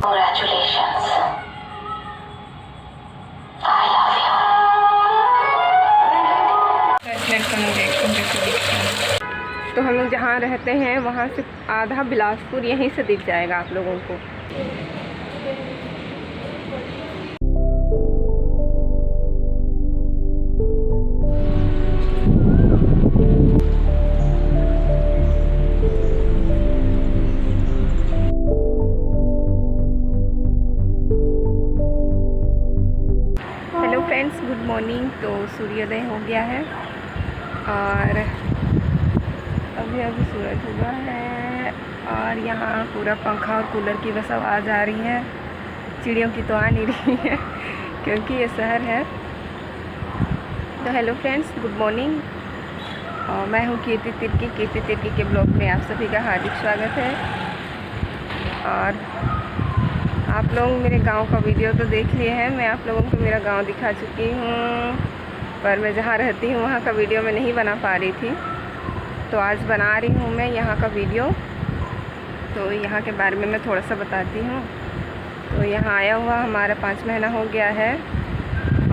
Congratulations. I love you. तो हम लोग जहाँ रहते हैं वहाँ से आधा बिलासपुर यहीं से दिख जाएगा आप लोगों को। Hello friends, good morning. तो सूर्योदय हो गया है और अभी सूरज हुआ है और यहाँ पूरा पंखा और कूलर की बस आवाज़ आ रही है। चिड़ियों की तो आ नहीं रही है क्योंकि ये शहर है। तो हेलो फ्रेंड्स, गुड मॉर्निंग। मैं हूँ कीर्ति तिर्की के ब्लॉग में आप सभी का हार्दिक स्वागत है। और आप लोग मेरे गांव का वीडियो तो देख लिए हैं। मैं आप लोगों को मेरा गांव दिखा चुकी हूँ, पर मैं जहाँ रहती हूँ वहाँ का वीडियो मैं नहीं बना पा रही थी। तो आज बना रही हूँ मैं यहाँ का वीडियो। तो यहाँ के बारे में मैं थोड़ा सा बताती हूँ। तो यहाँ आया हुआ हमारा 5 महीना हो गया है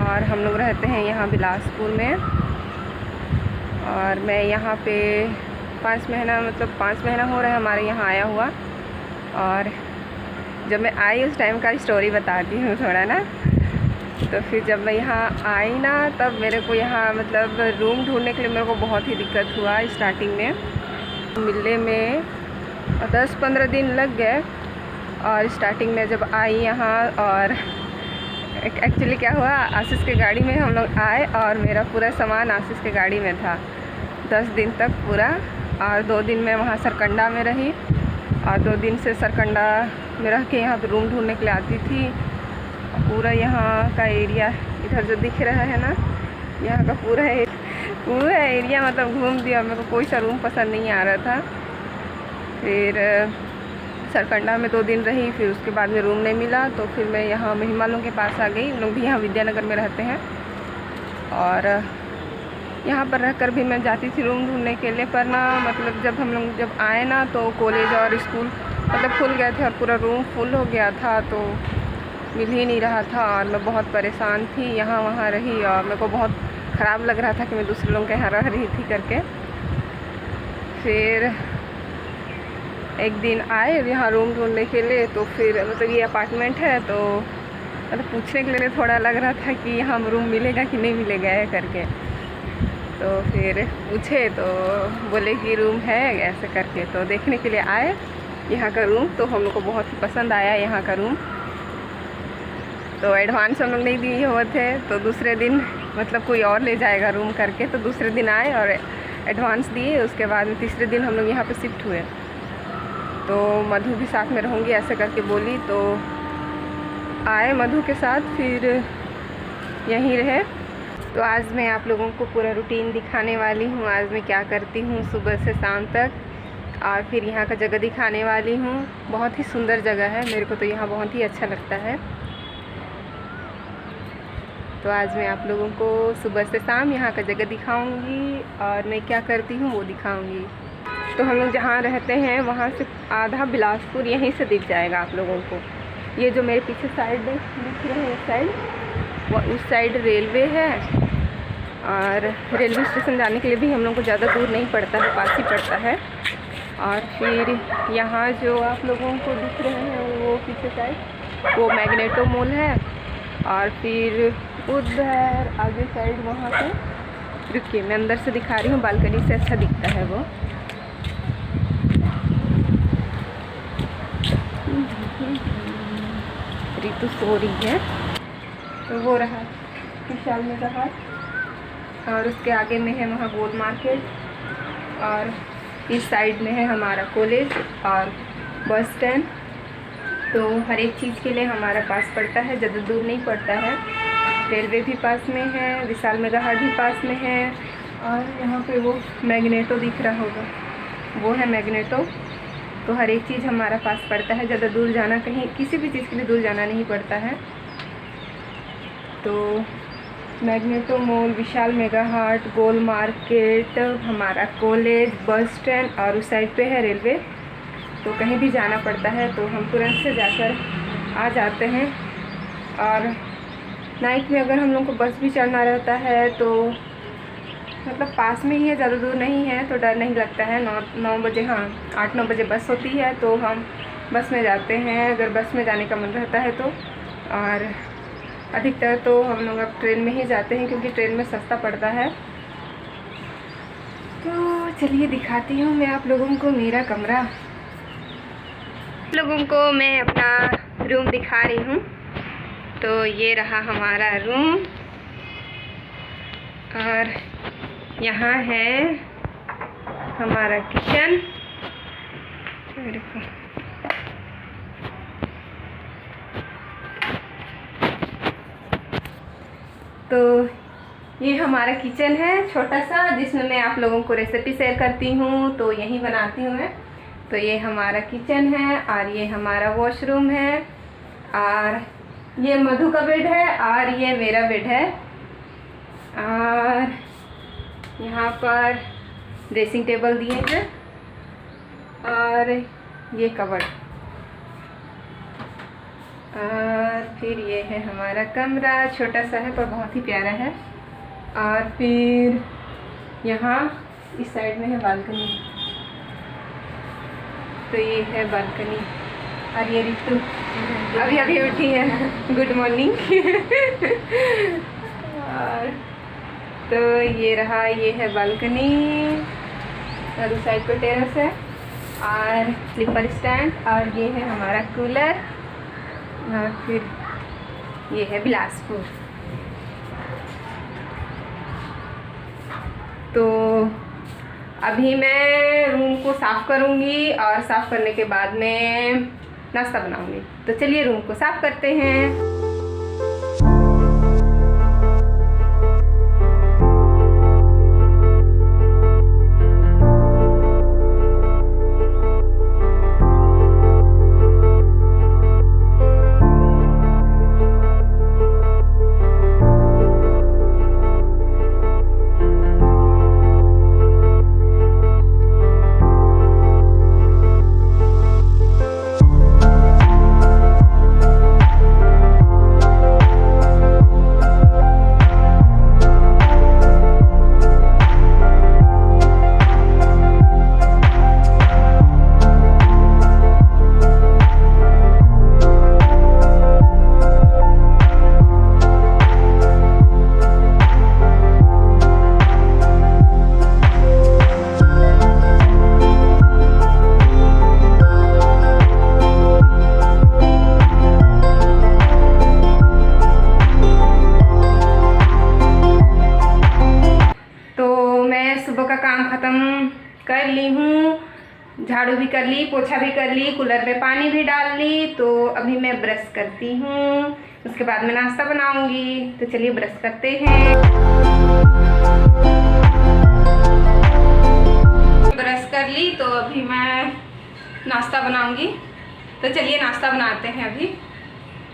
और हम लोग रहते हैं यहाँ बिलासपुर में। और मैं यहाँ पे 5 महीना हो रहा है हमारे यहाँ आया हुआ। और जब मैं आई उस टाइम का स्टोरी बताती हूँ थोड़ा ना। तो फिर जब मैं यहाँ आई ना, तब मेरे को यहाँ रूम ढूंढने के लिए मेरे को बहुत ही दिक्कत हुआ। स्टार्टिंग में मिलने में 10-15 दिन लग गए। और स्टार्टिंग में जब आई यहाँ, और एक्चुअली क्या हुआ, आशीष के गाड़ी में हम लोग आए और मेरा पूरा सामान आशीष के गाड़ी में था 10 दिन तक पूरा। और 2 दिन मैं वहाँ सरकंडा में रही और 2 दिन से सरकंडा में रह के यहाँ पर रूम ढूंढने के लिए आती थी। पूरा यहाँ का एरिया इधर जो दिख रहा है ना, यहाँ का पूरा एरिया घूम दिया। मेरे को कोई सा रूम पसंद नहीं आ रहा था। फिर सरकंडा में 2 दिन रही, फिर उसके बाद में रूम नहीं मिला। तो फिर मैं यहाँ महिमालों के पास आ गई। उन लोग भी यहाँ विद्यानगर में रहते हैं और यहाँ पर रहकर भी मैं जाती थी रूम ढूंढने के लिए। पर ना जब हम लोग जब आए ना, तो कॉलेज और स्कूल खुल गए थे और पूरा रूम फुल हो गया था, तो मिल ही नहीं रहा था। और मैं बहुत परेशान थी, यहाँ वहाँ रही और मेरे को बहुत ख़राब लग रहा था कि मैं दूसरे लोगों के यहाँ रह रही थी करके। फिर एक दिन आए यहाँ रूम ढूंढने के लिए। तो फिर ये अपार्टमेंट है, तो पूछने के लिए थोड़ा लग रहा था कि यहाँ रूम मिलेगा कि नहीं मिलेगा है करके। तो फिर पूछे तो बोले कि रूम है ऐसे करके। तो देखने के लिए आए यहाँ का रूम। तो हम लोग को बहुत ही पसंद आया यहाँ का रूम। तो एडवांस हम लोग नहीं दिए हुए थे, तो दूसरे दिन कोई और ले जाएगा रूम करके। तो दूसरे दिन आए और एडवांस दिए। उसके बाद में तीसरे दिन हम लोग यहाँ पे शिफ्ट हुए। तो मधु भी साथ में रहूँगी ऐसे करके बोली, तो आए मधु के साथ, फिर यहीं रहे। तो आज मैं आप लोगों को पूरा रूटीन दिखाने वाली हूँ। आज मैं क्या करती हूँ सुबह से शाम तक, और फिर यहाँ का जगह दिखाने वाली हूँ। बहुत ही सुंदर जगह है, मेरे को तो यहाँ बहुत ही अच्छा लगता है। तो आज मैं आप लोगों को सुबह से शाम यहाँ का जगह दिखाऊंगी और मैं क्या करती हूँ वो दिखाऊंगी। तो हम लोग जहाँ रहते हैं वहाँ से आधा बिलासपुर यहीं से दिख जाएगा आप लोगों को। ये जो मेरे पीछे साइड दिख रहे हैं, साइड वो उस साइड रेलवे है। और रेलवे स्टेशन जाने के लिए भी हम लोग को ज़्यादा दूर नहीं पड़ता है, पास ही पड़ता है। और फिर यहाँ जो आप लोगों को दिख रहे हैं वो पीछे साइड वो मैग्नेटो मॉल है। और फिर उधर आगे साइड वहाँ पे, रुकिए मैं अंदर से दिखा रही हूँ, बालकनी से अच्छा दिखता है वो। ऋतु सो रही है। तो वो रहा विशाल में रहा, और उसके आगे में है वहाँ गोल मार्केट। और इस साइड में है हमारा कॉलेज और बस स्टैंड। तो हर एक चीज़ के लिए हमारा पास पड़ता है, ज़्यादा दूर नहीं पड़ता है। रेलवे भी पास में है, विशाल मेगा हाट भी पास में है। और यहाँ पे वो मैग्नेटो दिख रहा होगा, वो है मैग्नेटो। तो हर एक चीज़ हमारा पास पड़ता है, ज़्यादा दूर जाना, कहीं किसी भी चीज़ के लिए दूर जाना नहीं पड़ता है। तो मैग्नेटो मॉल, विशाल मेगा हाट, गोल मार्केट, हमारा कॉलेज, बस स्टैंड और उस साइड पे है रेलवे। तो कहीं भी जाना पड़ता है तो हम तुरंत से जाकर आ जाते हैं। और नाइट में अगर हम लोग को बस भी चढ़ना रहता है तो मतलब पास में ही है, ज़्यादा दूर नहीं है, तो डर नहीं लगता है। 9 बजे, हाँ 8-9 बजे बस होती है तो हम बस में जाते हैं, अगर बस में जाने का मन रहता है तो। और अधिकतर तो हम लोग अब ट्रेन में ही जाते हैं क्योंकि ट्रेन में सस्ता पड़ता है। तो चलिए दिखाती हूँ मैं आप लोगों को मेरा कमरा। आप लोगों को मैं अपना रूम दिखा रही हूँ। तो ये रहा हमारा रूम और यहाँ है हमारा किचन। तो ये हमारा किचन है छोटा सा, जिसमें मैं आप लोगों को रेसिपी शेयर करती हूँ, तो यहीं बनाती हूँ मैं। तो ये हमारा किचन है और ये हमारा वॉशरूम है और ये मधु का बेड है और ये मेरा बेड है। और यहाँ पर ड्रेसिंग टेबल दिए हैं और ये कबर्ड। और फिर ये है हमारा कमरा, छोटा सा है पर बहुत ही प्यारा है। और फिर यहाँ इस साइड में है बालकनी। तो ये है बालकनी और ये रितु अभी अभी उठी है, गुड मॉर्निंग। और तो ये रहा, ये है बालकनी और उस साइड पर टेरेस है और स्लीपर स्टैंड और ये है हमारा कूलर। और फिर ये है बिलासपुर। तो अभी मैं रूम को साफ़ करूँगी और साफ़ करने के बाद में नाश्ता बनाऊँगी। तो चलिए रूम को साफ़ करते हैं। कर ली हूँ, झाड़ू भी कर ली, पोछा भी कर ली, कूलर में पानी भी डाल ली। तो अभी मैं ब्रश करती हूँ, उसके बाद में नाश्ता बनाऊँगी। तो चलिए ब्रश करते हैं। ब्रश कर ली तो अभी मैं नाश्ता बनाऊँगी। तो चलिए नाश्ता बनाते हैं अभी।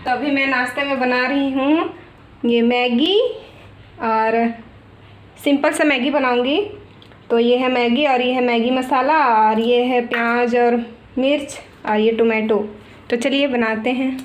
तो अभी मैं नाश्ते में बना रही हूँ ये मैगी और सिंपल सा मैगी बनाऊँगी। तो ये है मैगी और ये है मैगी मसाला और ये है प्याज और मिर्च और ये टोमेटो। तो चलिए बनाते हैं।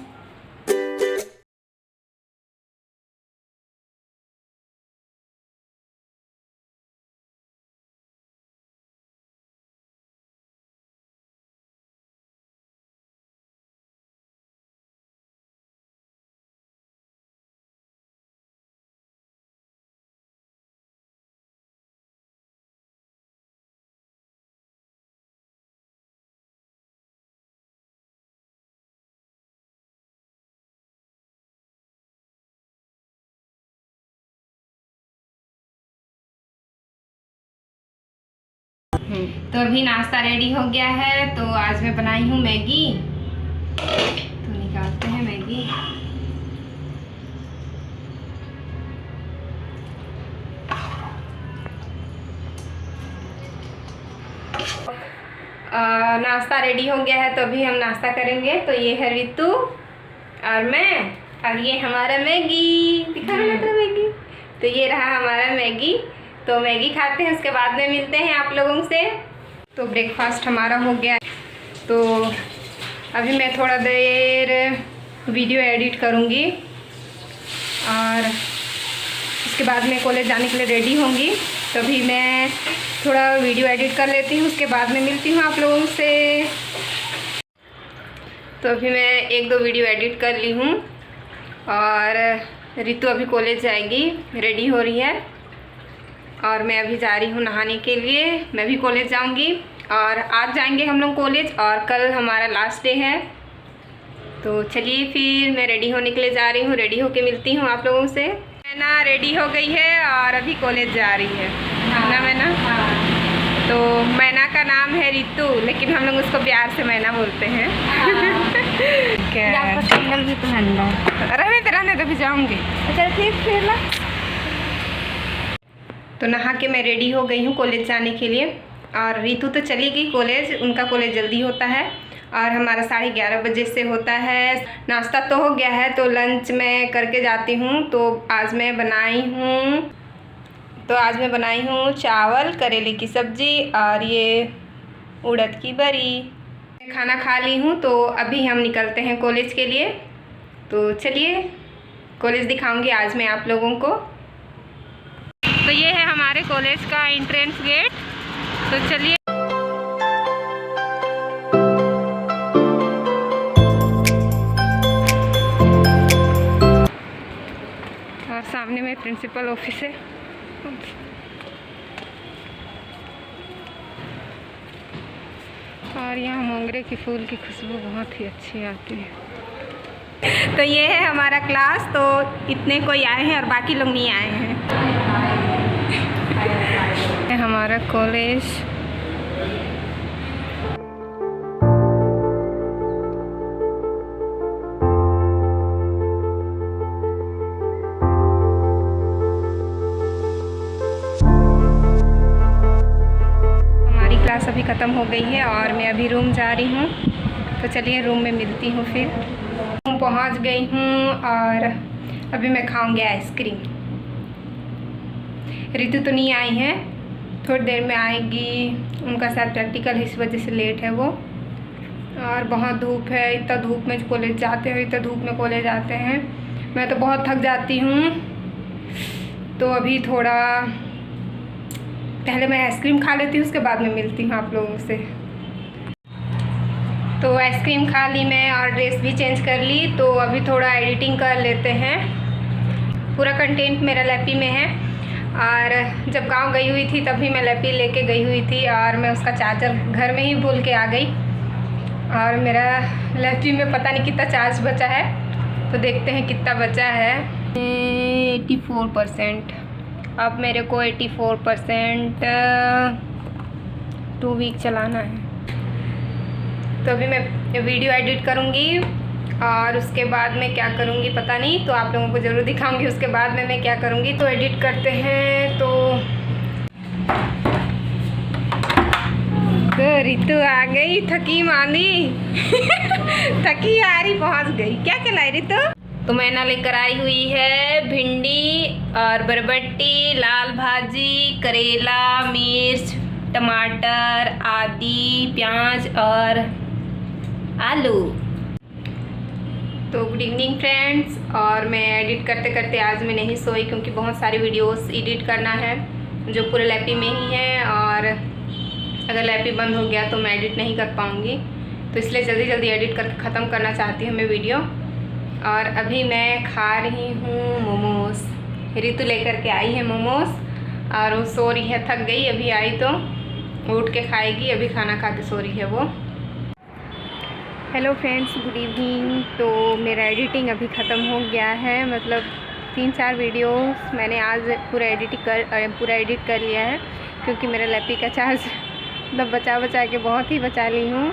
तो अभी नाश्ता रेडी हो गया है। तो आज मैं बनाई हूँ मैगी। तो निकालते हैं मैगी। नाश्ता रेडी हो गया है तो अभी हम नाश्ता करेंगे। तो ये है रितु और मैं और ये हमारा मैगी। दिखा रहा था मैगी। तो ये रहा हमारा मैगी। तो मैगी खाते हैं, उसके बाद में मिलते हैं आप लोगों से। तो ब्रेकफास्ट हमारा हो गया। तो अभी मैं थोड़ा देर वीडियो एडिट करूँगी और उसके बाद मैं कॉलेज जाने के लिए रेडी होंगी। तो अभी मैं थोड़ा वीडियो एडिट कर लेती हूँ, उसके बाद में मिलती हूँ आप लोगों से। तो अभी मैं 1-2 वीडियो एडिट कर ली हूँ और रितु अभी कॉलेज जाएगी, रेडी हो रही है और मैं अभी जा रही हूँ नहाने के लिए। मैं भी कॉलेज जाऊँगी और आज जाएंगे हम लोग कॉलेज और कल हमारा लास्ट डे है। तो चलिए फिर मैं रेडी होने के लिए जा रही हूँ, रेडी होके मिलती हूँ आप लोगों से। मैना रेडी हो गई है और अभी कॉलेज जा रही है ना मैना? तो मैना का नाम है रितु, लेकिन हम लोग उसको प्यार से मैना बोलते हैं। सैंडल भी पहन लो। रहने तो भी जाऊँगी। चल ठीक फिर ना। तो नहा के मैं रेडी हो गई हूँ कॉलेज जाने के लिए और रितु तो चली गई कॉलेज, उनका कॉलेज जल्दी होता है और हमारा 11:30 बजे से होता है। नाश्ता तो हो गया है, तो लंच मैं करके जाती हूँ। तो आज मैं बनाई हूँ चावल, करेले की सब्ज़ी और ये उड़द की बड़ी। खाना खा ली हूँ, तो अभी हम निकलते हैं कॉलेज के लिए। तो चलिए कॉलेज दिखाऊंगी आज मैं आप लोगों को। तो ये है हमारे कॉलेज का एंट्रेंस गेट। तो चलिए और सामने में प्रिंसिपल ऑफिस है। और यहाँ मोंगरे की फूल की खुशबू बहुत ही अच्छी आती है। तो ये है हमारा क्लास। तो इतने कोई आए हैं और बाकी लोग नहीं आए हैं। हमारा कॉलेज क्लास अभी ख़त्म हो गई है और मैं अभी रूम जा रही हूँ। तो चलिए रूम में मिलती हूँ फिर। रूम पहुँच गई हूँ और अभी मैं खाऊंगी आइसक्रीम। रितु तो नहीं आई है, थोड़ी देर में आएगी, उनका शायद प्रैक्टिकल है, इस वजह से लेट है वो। और बहुत धूप है, इतना धूप में कॉलेज जाते हैं, इतना धूप में कॉलेज आते हैं। मैं तो बहुत थक जाती हूँ। तो अभी थोड़ा पहले मैं आइसक्रीम खा लेती हूँ, उसके बाद में मिलती हूँ आप लोगों से। तो आइसक्रीम खा ली मैं और ड्रेस भी चेंज कर ली। तो अभी थोड़ा एडिटिंग कर लेते हैं। पूरा कंटेंट मेरा लैपी में है और जब गांव गई हुई थी तभी मैं लैपी लेके गई हुई थी और मैं उसका चार्जर घर में ही भूल के आ गई और मेरा लैपी में पता नहीं कितना चार्ज बचा है। तो देखते हैं कितना बचा है। 84%। अब मेरे को 84% 2 वीक चलाना है। तो अभी मैं वीडियो एडिट करूँगी और उसके बाद में क्या करूँगी पता नहीं, तो आप लोगों को ज़रूर दिखाऊंगी उसके बाद में मैं क्या करूँगी। तो एडिट करते हैं। तो रितु आ गई थकी मांदी। थकी हारी पहुँच गई। क्या खिलाई रितु? तो मैंने लेकर आई हुई है भिंडी और बरबट्टी, लाल भाजी, करेला, मिर्च, टमाटर, आदि, प्याज और आलू। तो गुड इवनिंग फ्रेंड्स। और मैं एडिट करते करते आज मैं नहीं सोई, क्योंकि बहुत सारी वीडियोस एडिट करना है जो पूरे लैपी में ही है और अगर लैपी बंद हो गया तो मैं एडिट नहीं कर पाऊँगी। तो इसलिए जल्दी जल्दी एडिट करके ख़त्म करना चाहती हूँ मैं वीडियो। और अभी मैं खा रही हूँ मोमोज। रितु लेकर के आई है मोमोज और वो सो रही है, थक गई। अभी आई तो उठ के खाएगी, अभी खाना खा के सो रही है वो। Hello friends, good evening. तो मेरा एडिटिंग अभी ख़त्म हो गया है, मतलब 3-4 वीडियोस मैंने आज पूरा एडिट कर लिया है, क्योंकि मेरा लैपी का चार्ज मतलब बचा के बहुत ही बचा ली हूँ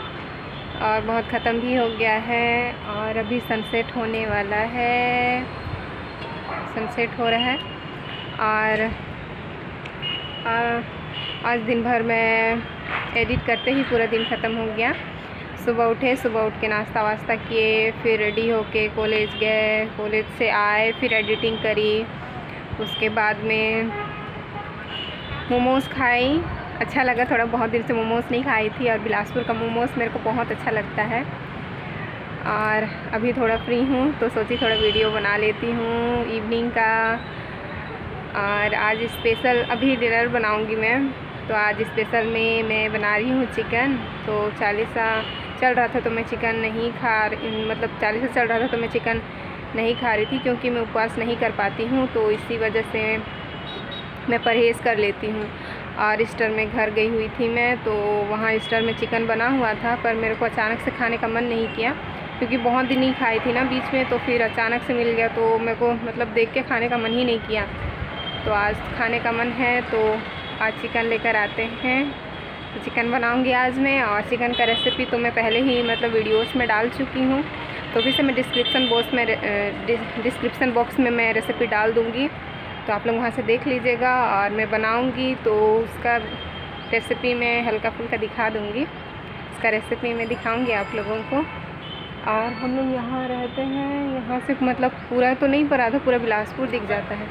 और बहुत ख़त्म भी हो गया है। और अभी सनसेट होने वाला है, सनसेट हो रहा है। और आज दिन भर मैं एडिट करते ही पूरा दिन ख़त्म हो गया। सुबह उठ के नाश्ता वास्ता किए, फिर रेडी होके कॉलेज गए, कॉलेज से आए, फिर एडिटिंग करी। उसके बाद में मोमोज़ खाई, अच्छा लगा। थोड़ा बहुत दिन से मोमोज़ नहीं खाई थी और बिलासपुर का मोमोज़ मेरे को बहुत अच्छा लगता है। और अभी थोड़ा फ्री हूँ तो सोची थोड़ा वीडियो बना लेती हूँ इवनिंग का। और आज स्पेशल अभी डिनर बनाऊँगी मैं, तो आज स्पेशल में मैं बना रही हूँ चिकन। तो 40 चल रहा था तो मैं चिकन नहीं मतलब 40 चल रहा था तो मैं चिकन नहीं खा रही थी, क्योंकि मैं उपवास नहीं कर पाती हूँ, तो इसी वजह से मैं परहेज़ कर लेती हूँ। और ईस्टर में घर गई हुई थी मैं, तो वहाँ ईस्टर में चिकन बना हुआ था, पर मेरे को अचानक से खाने का मन नहीं किया, क्योंकि बहुत दिन ही खाई थी ना बीच में, तो फिर अचानक से मिल गया तो मेरे को मतलब देख के खाने का मन ही नहीं किया। तो आज खाने का मन है तो आज चिकन लेकर आते हैं, तो चिकन बनाऊंगी आज मैं। और चिकन का रेसिपी तो मैं पहले ही मतलब वीडियोस में डाल चुकी हूँ, तो फिर से मैं डिस्क्रिप्शन बॉक्स में मैं रेसिपी डाल दूँगी, तो आप लोग वहाँ से देख लीजिएगा। और मैं बनाऊँगी तो उसका रेसिपी मैं हल्का फुल्का दिखा दूँगी, उसका रेसिपी मैं दिखाऊँगी आप लोगों को। और हम लोग यहाँ रहते हैं, यहाँ से मतलब पूरा तो नहीं पड़ा था, पूरा बिलासपुर दिख जाता है।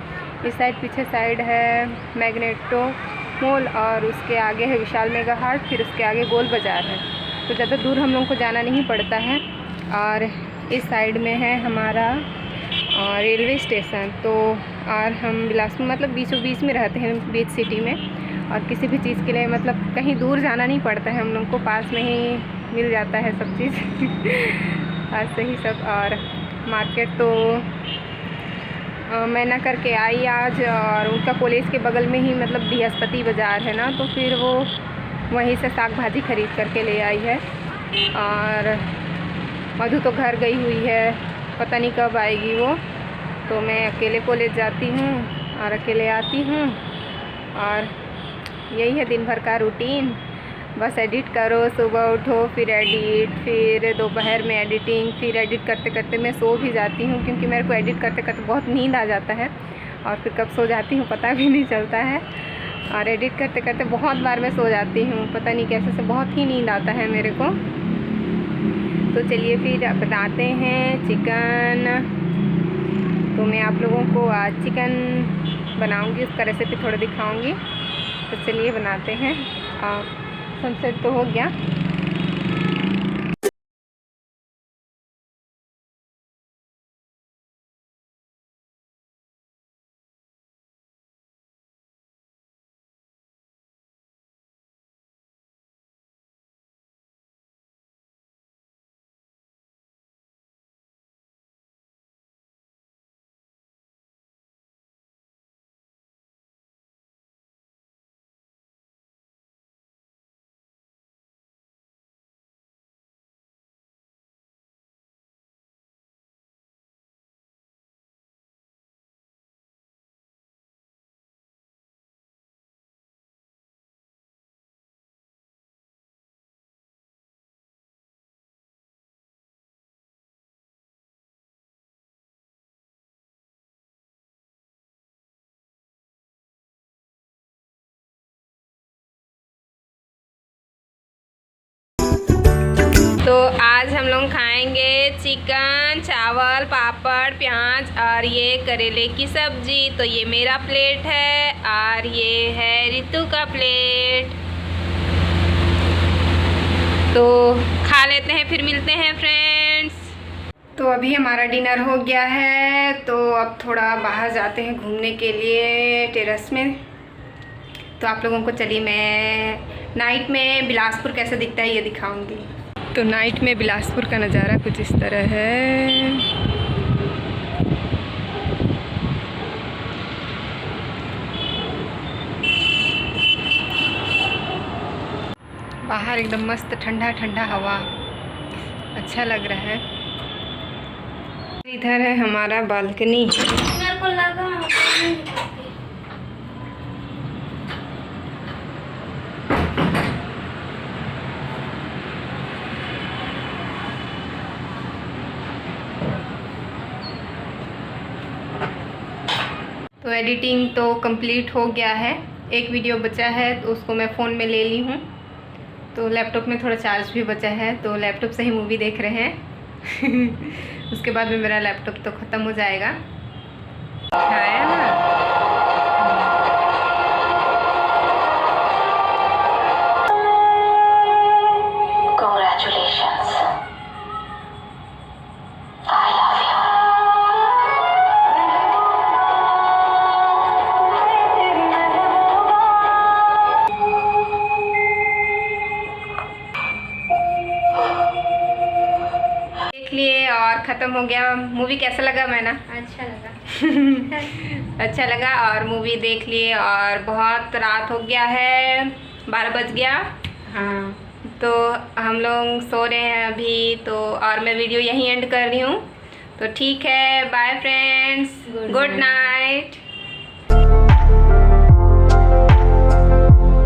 इस साइड पीछे साइड है मैग्नेटो मॉल, और उसके आगे है विशाल मेगा हार्ट, फिर उसके आगे गोल बाज़ार है, तो ज़्यादा दूर हम लोग को जाना नहीं पड़ता है। और इस साइड में है हमारा रेलवे स्टेशन। तो और हम बिलासपुर मतलब बीचों बीच में रहते हैं, बीच सिटी में, और किसी भी चीज़ के लिए मतलब कहीं दूर जाना नहीं पड़ता है, हम लोग को पास में ही मिल जाता है सब चीज़ और सही सब। और मार्केट तो मैं ना करके आई आज, और उनका कॉलेज के बगल में ही मतलब बृहस्पति बाज़ार है ना, तो फिर वो वहीं से साग भाजी खरीद करके ले आई है। और मधु तो घर गई हुई है, पता नहीं कब आएगी वो, तो मैं अकेले कॉलेज जाती हूँ और अकेले आती हूँ। और यही है दिन भर का रूटीन, बस एडिट करो, सुबह उठो फिर एडिट, फिर दोपहर में एडिटिंग, फिर एडिट करते करते मैं सो भी जाती हूँ, क्योंकि मेरे को एडिट करते करते बहुत नींद आ जाता है, और फिर कब सो जाती हूँ पता भी नहीं चलता है। और एडिट करते करते बहुत बार मैं सो जाती हूँ, पता नहीं कैसे से, बहुत ही नींद आता है मेरे को। तो चलिए फिर बताते हैं चिकन। तो मैं आप लोगों को आज चिकन बनाऊंगी, उसका रेसिपी थोड़ा दिखाऊंगी, तो चलिए बनाते हैं। सनसेट तो हो गया। तो आज हम लोग खाएंगे चिकन, चावल, पापड़, प्याज और ये करेले की सब्जी। तो ये मेरा प्लेट है और ये है रितु का प्लेट। तो खा लेते हैं, फिर मिलते हैं फ्रेंड्स। तो अभी हमारा डिनर हो गया है, तो अब थोड़ा बाहर जाते हैं घूमने के लिए टेरेस में। तो आप लोगों को चलिए मैं नाइट में बिलासपुर कैसे दिखता है ये दिखाऊंगी। तो नाइट में बिलासपुर का नज़ारा कुछ इस तरह है। बाहर एकदम मस्त ठंडा ठंडा हवा, अच्छा लग रहा है। इधर है हमारा बालकनी। मेरे को लगा तो एडिटिंग तो कंप्लीट हो गया है, एक वीडियो बचा है तो उसको मैं फ़ोन में ले ली हूँ। तो लैपटॉप में थोड़ा चार्ज भी बचा है, तो लैपटॉप से ही मूवी देख रहे हैं उसके बाद में मेरा लैपटॉप तो ख़त्म हो जाएगा। है ना। ख़त्म हो गया। मूवी कैसा लगा मैना? अच्छा लगा। अच्छा लगा और मूवी देख लिए और बहुत रात हो गया है, 12 बज गया। हाँ, तो हम लोग सो रहे हैं अभी तो, और मैं वीडियो यहीं एंड कर रही हूँ। तो ठीक है, बाय फ्रेंड्स, गुड नाइट।